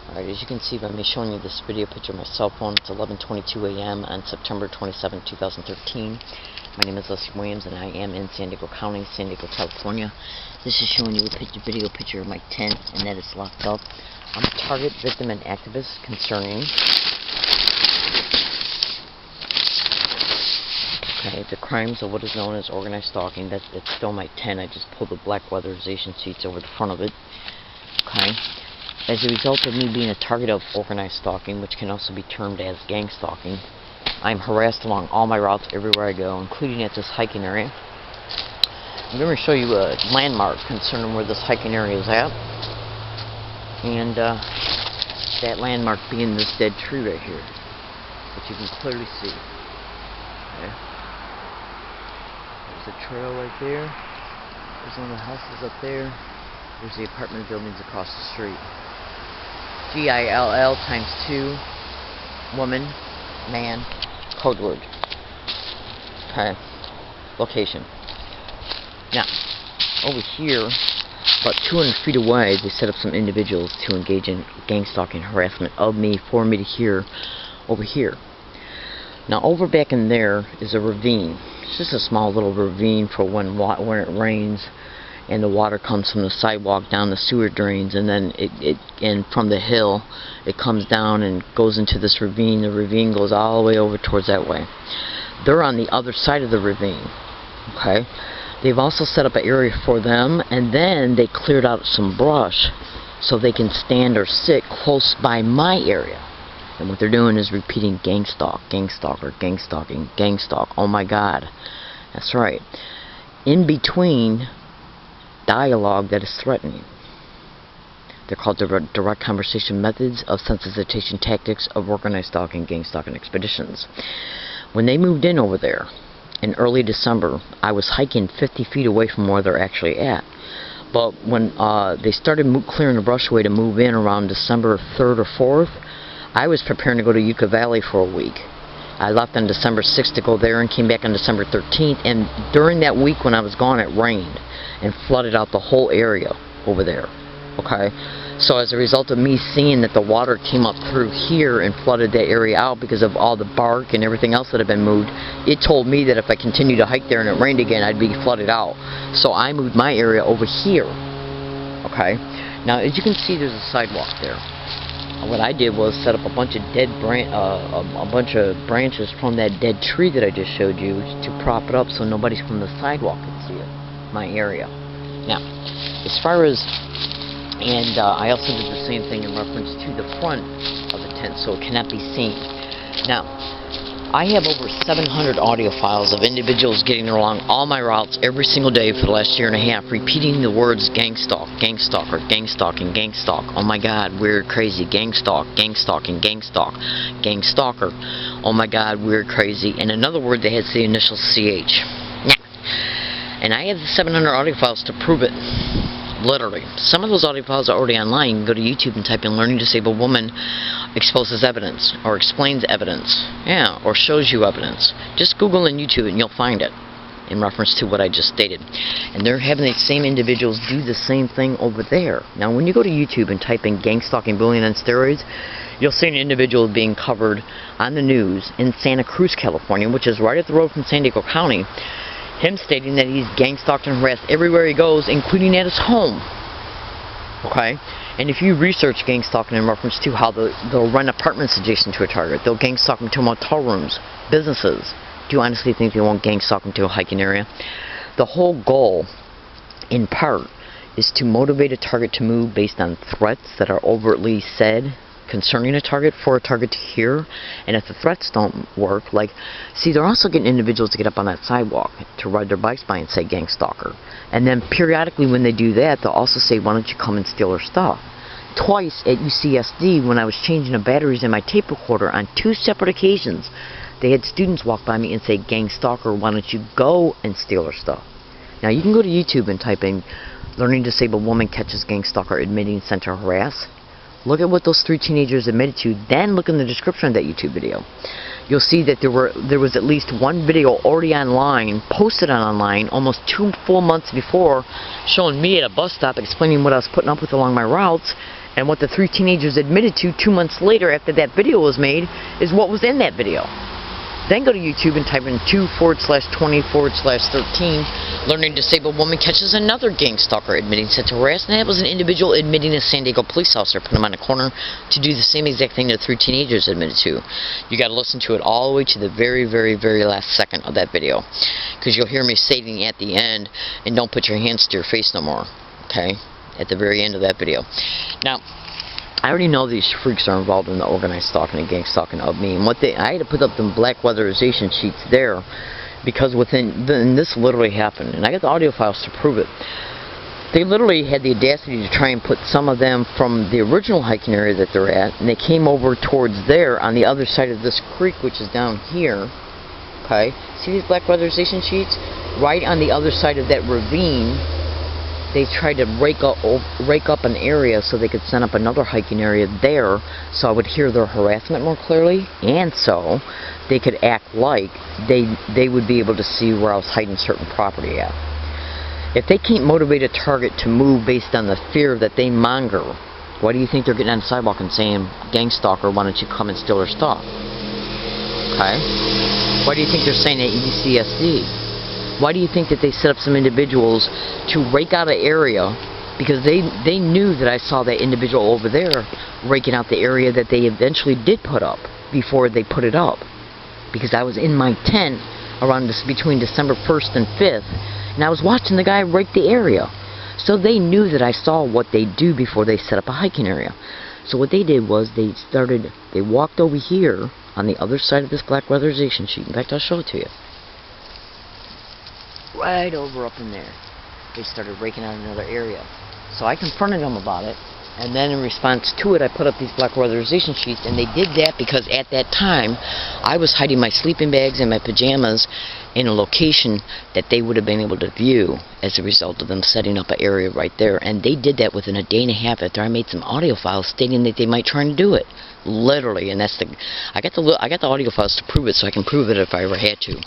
Alright, as you can see by me showing you this video picture of my cell phone, it's 11:22 a.m. on September 27, 2013. My name is Leslie Williams and I am in San Diego County, San Diego, California. This is showing you a video picture of my tent and that it's locked up. I'm a target, victim, and activist concerning the crimes of what is known as organized stalking. It's still my tent. I just pulled the black weatherization sheets over the front of it. Okay. As a result of me being a target of organized stalking, which can also be termed as gang stalking, I'm harassed along all my routes everywhere I go, including at this hiking area. I'm going to show you a landmark concerning where this hiking area is at. And that landmark being this dead tree right here, which you can clearly see. Okay. There's a trail right there. There's one of the houses up there. There's the apartment buildings across the street. GILL times 2, woman, man, code word. Okay, location. Now, over here, about 200 feet away, they set up some individuals to engage in gang stalking harassment of me, for me to hear over here. Now, over back in there is a ravine. It's just a small little ravine for when it rains and the water comes from the sidewalk down the sewer drains, and then and from the hill it comes down and goes into this ravine. The ravine goes all the way over towards that way. They're on the other side of the ravine. Okay, they've also set up an area for them, and then they cleared out some brush so they can stand or sit close by my area. And what they're doing is repeating gang stalk, gang stalker, gang stalking, gang stalk. Oh my God, that's right. In between dialogue that is threatening. They're called direct conversation methods of sensitization tactics of organized stalking, gang stalking expeditions. When they moved in over there in early December, I was hiking 50 feet away from where they're actually at. But when they started clearing the brush away to move in around December 3rd or 4th, I was preparing to go to Yucca Valley for a week. I left on December 6th to go there and came back on December 13th, and during that week when I was gone, it rained and flooded out the whole area over there. Okay, so as a result of me seeing that the water came up through here and flooded that area out because of all the bark and everything else that had been moved, it told me that if I continued to hike there and it rained again, I'd be flooded out. So I moved my area over here. Okay, now as you can see, there's a sidewalk there. What I did was set up a bunch of branches from that dead tree that I just showed you to prop it up so nobody from the sidewalk can see it, my area. Now, as far as, and I also did the same thing in reference to the front of the tent so it cannot be seen. Now, I have over 700 audio files of individuals getting along all my routes every single day for the last year and a half, repeating the words gang stalk, gang stalker, gang stalking, gang stalk. Oh my God, weird, crazy, gang stalk, gang stalking, gang stalk, gang stalker. Oh my God, weird, crazy. And another word that has the initial CH. And I have the 700 audio files to prove it. Literally. Some of those audio files are already online. You can go to YouTube and type in Learning Disabled Woman exposes evidence, or explains evidence, yeah, or shows you evidence. Just Google and YouTube and you'll find it in reference to what I just stated. And they're having the same individuals do the same thing over there. Now when you go to YouTube and type in gang stalking bullying on steroids, you'll see an individual being covered on the news in Santa Cruz, California, which is right up the road from San Diego County. Him stating that he's gang stalked and harassed everywhere he goes, including at his home. Okay? And if you research gang stalking in reference to how they'll rent apartments adjacent to a target, they'll gang stalk them to motel rooms, businesses. Do you honestly think they won't gang stalk them to a hiking area? The whole goal, in part, is to motivate a target to move based on threats that are overtly said concerning a target for a target to hear. And if the threats don't work, like, see, they're also getting individuals to get up on that sidewalk to ride their bikes by and say gang stalker. And then periodically when they do that, they'll also say, why don't you come and steal our stuff? Twice at UCSD, when I was changing the batteries in my tape recorder on 2 separate occasions, they had students walk by me and say, gang stalker, why don't you go and steal our stuff? Now you can go to YouTube and type in Learning Disabled Woman Catches Gang Stalker Admitting Sent to Harass. Look at what those 3 teenagers admitted to, then look in the description of that YouTube video. You'll see that there was at least one video already online, posted online, almost 2 full months before, showing me at a bus stop explaining what I was putting up with along my routes, And what the 3 teenagers admitted to 2 months later after that video was made is what was in that video. Then go to YouTube and type in 2/20/13. Learning disabled woman catches another gang stalker admitting sexual harassment. That was an individual admitting a San Diego police officer put him on a corner to do the same exact thing that 3 teenagers admitted to. You got to listen to it all the way to the very, very, very last second of that video, because you'll hear me stating at the end, and don't put your hands to your face no more. Okay, at the very end of that video. Now, I already know these freaks are involved in the organized stalking and gang stalking of me, and I had to put up them black weatherization sheets there, because this literally happened, and I got the audio files to prove it. They literally had the audacity to try and put some of them from the original hiking area that they're at, and they came over towards there on the other side of this creek, which is down here. Okay, see these black weatherization sheets? Right on the other side of that ravine, they tried to rake up an area so they could set up another hiking area there, so I would hear their harassment more clearly, and so they could act like they would be able to see where I was hiding certain property at. If they can't motivate a target to move based on the fear that they monger, why do you think they're getting on the sidewalk and saying, "Gang stalker, why don't you come and steal their stuff?" Okay? Why do you think they're saying that DSCFD? Why do you think that they set up some individuals to rake out an area? Because they knew that I saw that individual over there raking out the area that they eventually did put up before they put it up. Because I was in my tent around between December 1st and 5th, and I was watching the guy rake the area. So they knew that I saw what they do before they set up a hiking area. So what they did was they walked over here on the other side of this black weatherization sheet. In fact, I'll show it to you. Right over up in there, they started raking out another area. So I confronted them about it, and then in response to it, I put up these black weatherization sheets, and they did that because at that time, I was hiding my sleeping bags and my pajamas in a location that they would have been able to view as a result of them setting up an area right there. And they did that within a day and a half after I made some audio files stating that they might try and do it. Literally, and I got the audio files to prove it, so I can prove it if I ever had to.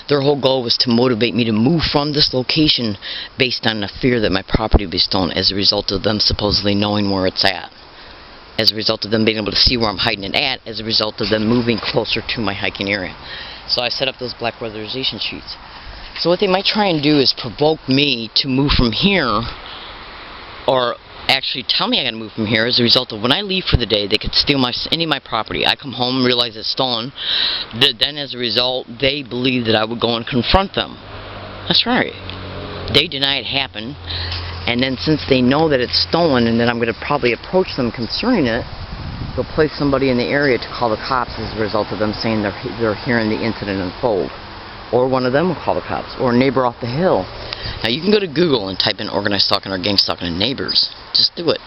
Their whole goal was to motivate me to move from this location based on the fear that my property would be stolen as a result of them supposedly knowing where it's at. As a result of them being able to see where I'm hiding it at, as a result of them moving closer to my hiking area. So I set up those black weatherization sheets. So what they might try and do is provoke me to move from here, or actually tell me I gotta move from here as a result of when I leave for the day, they could steal any of my property. I come home, realize it's stolen. Then as a result, they believe that I would go and confront them. That's right. They deny it happened, and then since they know that it's stolen and that I'm gonna probably approach them concerning it, they'll place somebody in the area to call the cops as a result of them saying they're hearing the incident unfold. Or one of them will call the cops, or a neighbor off the hill. Now you can go to Google and type in organized stalking or gang stalking and neighbors. Just do it.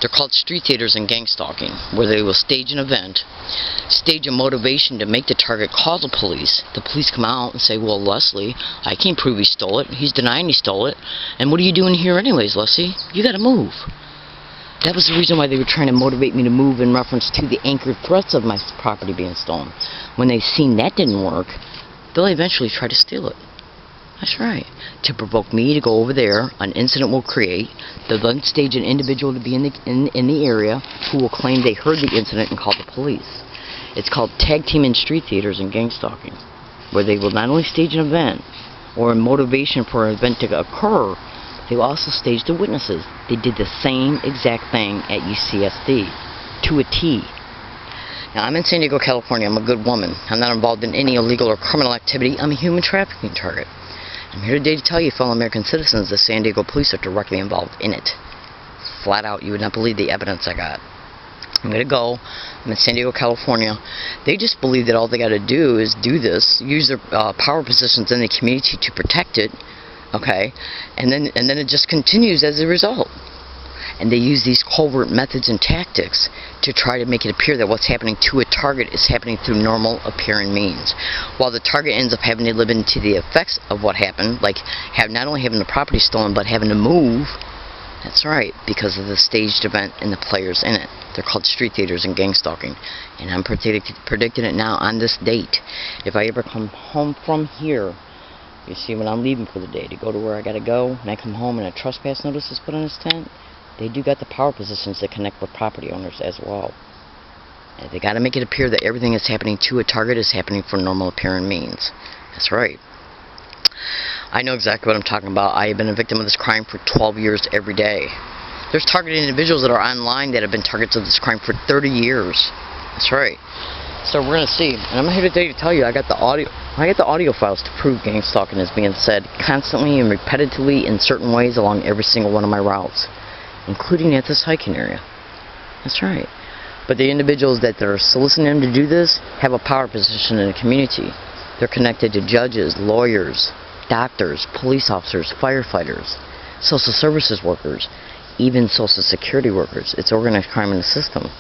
They're called street theaters and gang stalking, where they will stage an event, stage a motivation to make the target call the police. The police come out and say, "Well, Leslie, I can't prove he stole it. He's denying he stole it. And what are you doing here anyways, Leslie? You gotta move." That was the reason why they were trying to motivate me to move in reference to the anchored threats of my property being stolen. When they've seen that didn't work, they'll eventually try to steal it. That's right. To provoke me to go over there, an incident will create. They'll then stage an individual to be in the area who will claim they heard the incident and call the police. It's called tag teaming street theaters and gang stalking, where they will not only stage an event or a motivation for an event to occur, they will also stage the witnesses. They did the same exact thing at UCSD, to a T. Now, I'm in San Diego, California. I'm a good woman. I'm not involved in any illegal or criminal activity. I'm a human trafficking target. I'm here today to tell you, fellow American citizens, the San Diego police are directly involved in it. Flat out, you would not believe the evidence I got. I'm going to go. I'm in San Diego, California. They just believe that all they got to do is do this, use their power positions in the community to protect it, okay, and then it just continues as a result. And they use these covert methods and tactics to try to make it appear that what's happening to a target is happening through normal appearing means. While the target ends up having to live into the effects of what happened, like not only having the property stolen, but having to move. That's right, because of the staged event and the players in it. They're called street theaters and gang stalking. And I'm predicting it now on this date. If I ever come home from here, you see when I'm leaving for the day to go to where I gotta go, and I come home and a trespass notice is put on this tent, they do got the power positions that connect with property owners as well. And they got to make it appear that everything that's happening to a target is happening for normal appearing means. That's right. I know exactly what I'm talking about. I have been a victim of this crime for 12 years every day. There's targeted individuals that are online that have been targets of this crime for 30 years. That's right. So we're going to see. And I'm here today to tell you I got the audio files to prove gang stalking is being said constantly and repetitively in certain ways along every single one of my routes, including at this hiking area. That's right. But the individuals that are soliciting them to do this have a power position in the community. They're connected to judges, lawyers, doctors, police officers, firefighters, social services workers, even social security workers. It's organized crime in the system.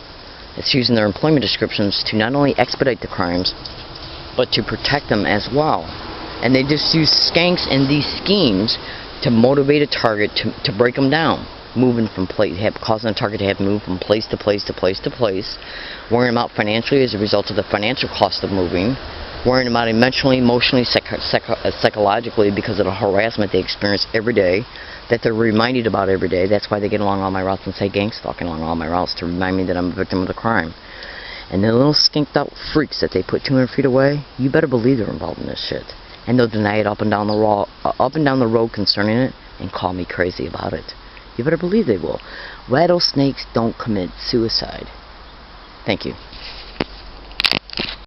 It's using their employment descriptions to not only expedite the crimes, but to protect them as well. And they just use skanks and these schemes to motivate a target to break them down, moving from place, causing a target to have to move from place to place to place to place, wearing them out financially as a result of the financial cost of moving, wearing them out emotionally, psychologically because of the harassment they experience every day, that they're reminded about every day. That's why they get along all my routes and say gang stalking along all my routes, to remind me that I'm a victim of the crime. And the little skinked out freaks that they put 200 feet away, you better believe they're involved in this shit. And they'll deny it up and down the road concerning it and call me crazy about it. You better believe they will. Rattlesnakes don't commit suicide. Thank you.